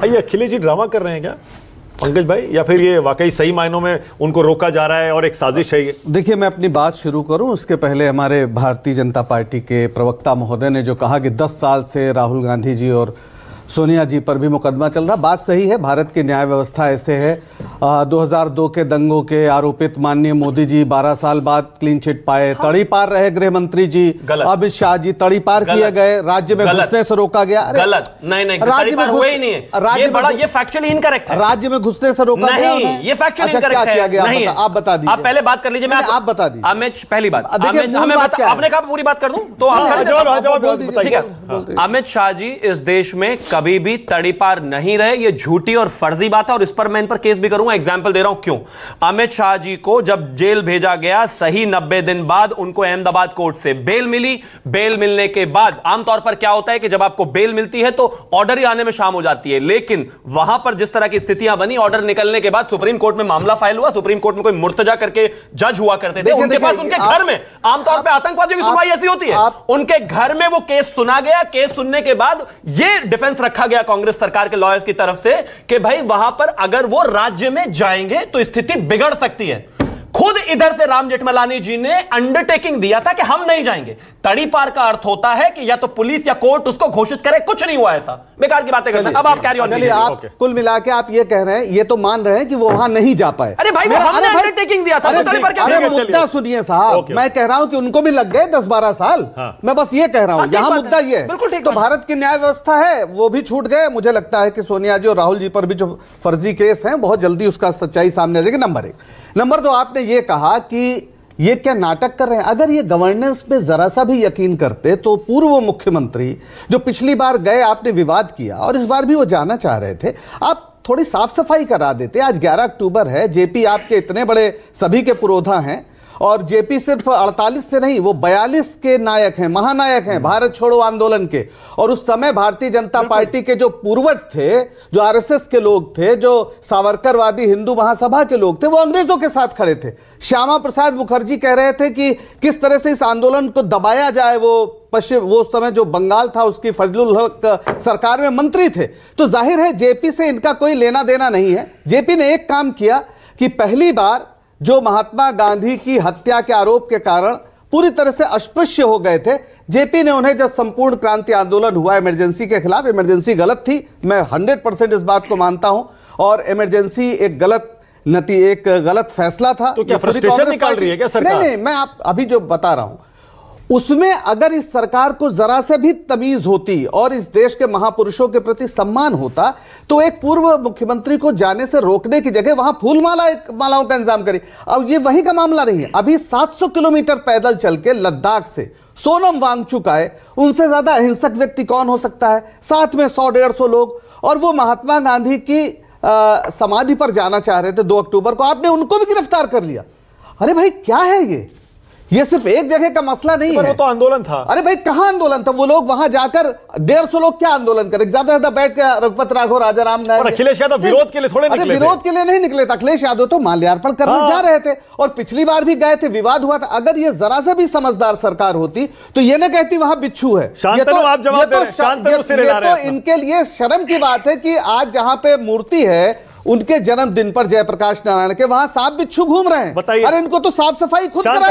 ये अखिलेश जी ड्रामा कर रहे हैं क्या पंकज भाई, या फिर ये वाकई सही मायनों में उनको रोका जा रहा है और एक साजिश है? देखिए, मैं अपनी बात शुरू करूं उसके पहले हमारे भारतीय जनता पार्टी के प्रवक्ता महोदय ने जो कहा कि 10 साल से राहुल गांधी जी और सोनिया जी पर भी मुकदमा चल रहा, बात सही है। भारत की न्याय व्यवस्था ऐसे है। 2002 के दंगों के आरोपित माननीय मोदी जी 12 साल बाद क्लीन चिट पाए। हाँ। तड़ी पार रहे गृह मंत्री जी, अमित शाह जी तड़ी पार किए गए, राज्य में घुसने से रोका गया। गलत नहीं, राज्य में हुए ही नहीं है, राज्य बड़ा ये फैक्चुअली इनकरेक्ट है। राज्य में घुसने से रोका गया नहीं, ये फैक्चुअली इनकरेक्ट है। क्या किया गया आप बता दीजिए। आप पहले बात कर लीजिए, मैं आप बता दीजिए। अमित पहली बात आपने कहा पूरी बात कर दूं तो ठीक है। अमित शाह जी इस देश में कभी भी तड़ी पार नहीं रहे, ये झूठी और फर्जी बात है और इस पर मैं इन पर केस भी करूंगा। एग्जांपल दे रहा हूं क्यों। अमित शाह जी को जब जेल भेजा गया, सही 90 दिन बाद उनको अहमदाबाद कोर्ट से बेल मिली। बेल मिलने के बाद आमतौर पर क्या होता है कि जब आपको बेल मिलती है तो ऑर्डर ही आने में शाम हो जाती है, लेकिन वहां पर जिस तरह की स्थितियां बनी, ऑर्डर निकलने के बाद सुप्रीम कोर्ट में मामला फाइल हुआ। सुप्रीम कोर्ट में कोई मुर्तजा करके जज हुआ करते थे, उनके पास उनके घर में आमतौर पर आतंकवादियों की सुनवाई ऐसी होती है, उनके घर में वो केस सुना गया। केस सुनने के बाद यह डिफेंस रखा गया कांग्रेस सरकार के लॉयर्स की तरफ से कि भाई वहां पर अगर वो राज्य में जाएंगे तो स्थिति बिगड़ सकती है। खुद इधर से राम जेठमलानी जी ने अंडरटेकिंग दिया था कि हम नहीं जाएंगे। तड़ी पार का अर्थ होता है कि या तो पुलिस या कोर्ट उसको घोषित करे, कुछ नहीं हुआ ऐसा, बेकार की बातें करते हैं। अब आप कैरी ऑन कीजिए। आप कुल मिला के आप ये कह रहे हैं, ये तो मान रहे हैं कि वो वहां नहीं जा पाए। अरे भाई हमने अंडरटेकिंग दिया था, तड़ी पार कैसे? मुद्दा सुनिए साहब, मैं कह रहा हूं कि उनको भी लग गए 10-12 साल। मैं बस ये कह रहा हूं, यहां मुद्दा ये है। तो भारत की न्याय व्यवस्था है, वो भी छूट गए। मुझे लगता है कि सोनिया जी और राहुल जी पर भी जो फर्जी केस हैं, बहुत जल्दी उसका सच्चाई सामने आ जाएगी। नंबर 1। नंबर 2, आपने ये कहा कि ये क्या नाटक कर रहे हैं। अगर ये गवर्नेंस पे जरा सा भी यकीन करते तो पूर्व मुख्यमंत्री जो पिछली बार गए, आपने विवाद किया और इस बार भी वो जाना चाह रहे थे, आप थोड़ी साफ सफाई करा देते। आज 11 अक्टूबर है, जेपी आपके इतने बड़े सभी के पुरोधा हैं और जेपी सिर्फ 48 से नहीं, वो 42 के नायक हैं, महानायक हैं भारत छोड़ो आंदोलन के। और उस समय भारतीय जनता पार्टी के जो पूर्वज थे, जो आरएसएस के लोग थे, जो सावरकरवादी हिंदू महासभा के लोग थे, वो अंग्रेजों के साथ खड़े थे। श्यामा प्रसाद मुखर्जी कह रहे थे कि किस तरह से इस आंदोलन को दबाया जाए। वो उस समय जो बंगाल था उसकी फजलुल हक सरकार में मंत्री थे। तो जाहिर है जेपी से इनका कोई लेना देना नहीं है। जेपी ने एक काम किया कि पहली बार जो महात्मा गांधी की हत्या के आरोप के कारण पूरी तरह से अस्पृश्य हो गए थे, जेपी ने उन्हें जब संपूर्ण क्रांति आंदोलन हुआ इमरजेंसी के खिलाफ, इमरजेंसी गलत थी, मैं 100% इस बात को मानता हूं, और इमरजेंसी एक गलत फैसला था। तो क्या फ्रस्ट्रेशन निकाल रही है क्या सरकार? नहीं, मैं आप अभी जो बता रहा हूं उसमें अगर इस सरकार को जरा से भी तमीज होती और इस देश के महापुरुषों के प्रति सम्मान होता तो एक पूर्व मुख्यमंत्री को जाने से रोकने की जगह वहां मालाओं का इंतजाम करी। अब ये वहीं का मामला नहीं है। अभी 700 किलोमीटर पैदल चल के लद्दाख से सोनम वांगचुक आए, उनसे ज्यादा अहिंसक व्यक्ति कौन हो सकता है? साथ में 100-150 लोग, और वो महात्मा गांधी की समाधि पर जाना चाह रहे थे 2 अक्टूबर को, आपने उनको भी गिरफ्तार कर लिया। अरे भाई क्या है ये सिर्फ एक जगह का मसला नहीं है। वो तो आंदोलन था। अरे भाई कहां आंदोलन था? वो लोग वहां जाकर 150 लोग क्या आंदोलन करे? ज्यादा बैठ के रघुपत राघव, राजा राम नायक और अखिलेश यादव विरोध के लिए थोड़े निकले थे। विरोध के लिए नहीं निकले थे। अखिलेश यादव तो माल्यार्पण करने जा रहे थे और पिछली बार भी गए थे, विवाद हुआ था। अगर ये जरा से भी समझदार सरकार होती तो ये ना कहती वहां बिच्छू है। ये तो इनके लिए शर्म की बात है कि आज जहां पे मूर्ति है उनके जन्मदिन पर जयप्रकाश नारायण के, वहां सांप बिच्छू घूम रहे हैं। अरे इनको तो साफ सफाई खुद करा